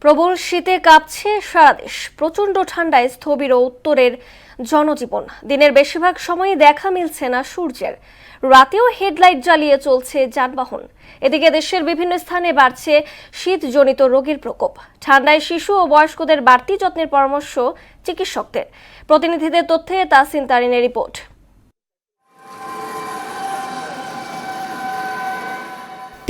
প্রবল শীতে কাঁপছে সারা দেশ। প্রচণ্ড ঠান্ডায় স্থবির উত্তরের জনজীবন। দিনের বেশিরভাগ সময়ই দেখা মিলছে না সূর্যের। রাতেও হেডলাইট জ্বালিয়ে চলছে যানবাহন। এদিকে দেশের বিভিন্ন স্থানে বাড়ছে শীতজনিত রোগের প্রকোপ। ঠান্ডায় শিশু ও বয়স্কদের বাড়তি যত্নের পরামর্শ চিকিৎসকদের। প্রতিনিধিদের তথ্যে তাসিন তারিনের রিপোর্ট।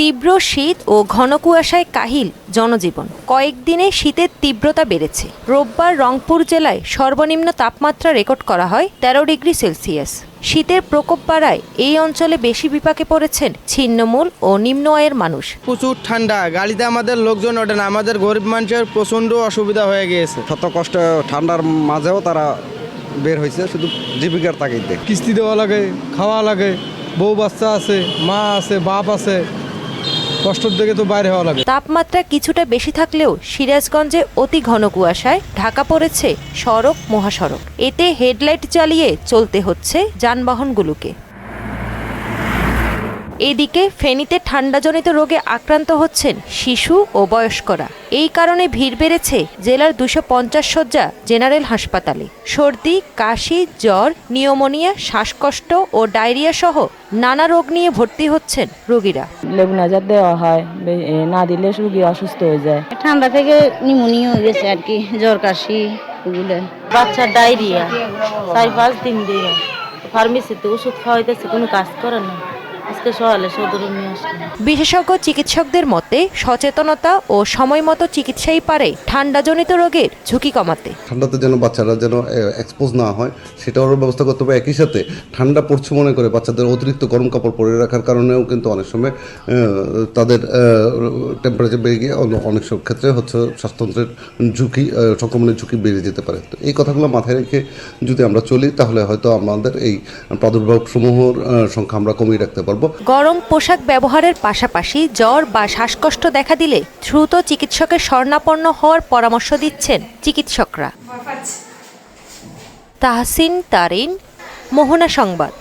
তীব্র শীত ও ঘন কুয়াশায় কাহিল জনজীবন। কয়েকদিনে শীতের তীব্রতা বেড়েছে। রোববার রংপুর জেলায় সর্বনিম্ন তাপমাত্রা রেকর্ড করা হয় 13 ডিগ্রি সেলসিয়াস। শীতের প্রকোপ বাড়ায় এই অঞ্চলে বেশি বিপাকে পড়েছেন ছিন্নমূল ও নিম্ন আয়ের মানুষ। প্রচুর ঠান্ডা, গাড়িতে আমাদের লোকজন ওঠে না, আমাদের গরিব মানুষের প্রচণ্ড অসুবিধা হয়ে গিয়েছে। শত কষ্ট ঠান্ডার মাঝেও তারা বের হয়েছে শুধু জীবিকার তাগিদে। কিস্তি দেওয়া লাগে, খাওয়া লাগে, বউ বাচ্চা আছে, মা আছে, বাপ আছে, কষ্টের দিকে তো বাইরে হওয়া লাগে। তাপমাত্রা কিছুটা বেশি থাকলেও সিরাজগঞ্জে অতি ঘন কুয়াশায় ঢাকা পড়েছে সড়ক মহাসড়ক। এতে হেডলাইট জ্বালিয়ে চলতে হচ্ছে যানবাহনগুলোকে। এদিকে ফেনীতে ঠান্ডাজনিত রোগে আক্রান্ত হচ্ছেন শিশু ও বয়স্করা। এই কারণে ভিড় বেড়েছে জেলার 250 শয্যা জেনারেল হাসপাতালে। সর্দি, কাশি, জ্বর, নিউমোনিয়া, শ্বাসকষ্ট ও ডায়রিয়া সহ নানা রোগ নিয়ে ভর্তি হচ্ছেন রোগীরা। লেবুনাজার দেওয়া হয়, না দিলে রোগী অসুস্থ হয়ে যায়। ঠান্ডা থেকে নিউমোনিয়া হয়ে গেছে আর কি, জ্বর কাশি এগুলো। বাচ্চার ডায়রিয়া 4-5 দিন দিয়ে ফার্মেসিতে ওষুধ খাওয়াইতেছে, কোনো কাজ করে না। আজকে সকালে সদরে নিয়ে আসলাম। বিশেষজ্ঞ চিকিৎসকদের মতে সচেতনতা ও সময় মতো চিকিৎসাই পারে ঠান্ডাজনিত রোগের ঝুঁকি কমাতে। ঠান্ডাতে যেন বাচ্চারা যেন এক্সপোজ না হয় সেটারও ব্যবস্থা করতে হবে। একই সাথে ঠান্ডা পড়ছে মনে করে বাচ্চাদের অতিরিক্ত গরম কাপড় পরে রাখার কারণেও কিন্তু অনেক সময় তাদের টেম্পারেচার বেড়ে গিয়ে অনেক সব ক্ষেত্রে হচ্ছে শ্বাসতন্ত্রের ঝুঁকি, সংক্রমণের ঝুঁকি বেড়ে যেতে পারে। তো এই কথাগুলো মাথায় রেখে যদি আমরা চলি তাহলে হয়তো আমাদের এই প্রাদুর্ভাব সমূহের সংখ্যা আমরা কমিয়ে রাখতে পারবো। গরম পোশাক ব্যবহারের পাশাপাশি জ্বর বা শ্বাসকষ্ট দেখা দিলে দ্রুত চিকিৎসকের শরণাপন্ন হওয়ার পরামর্শ দিচ্ছেন চিকিৎসকরা। তাহসিন তারিন, মোহনা সংবাদ।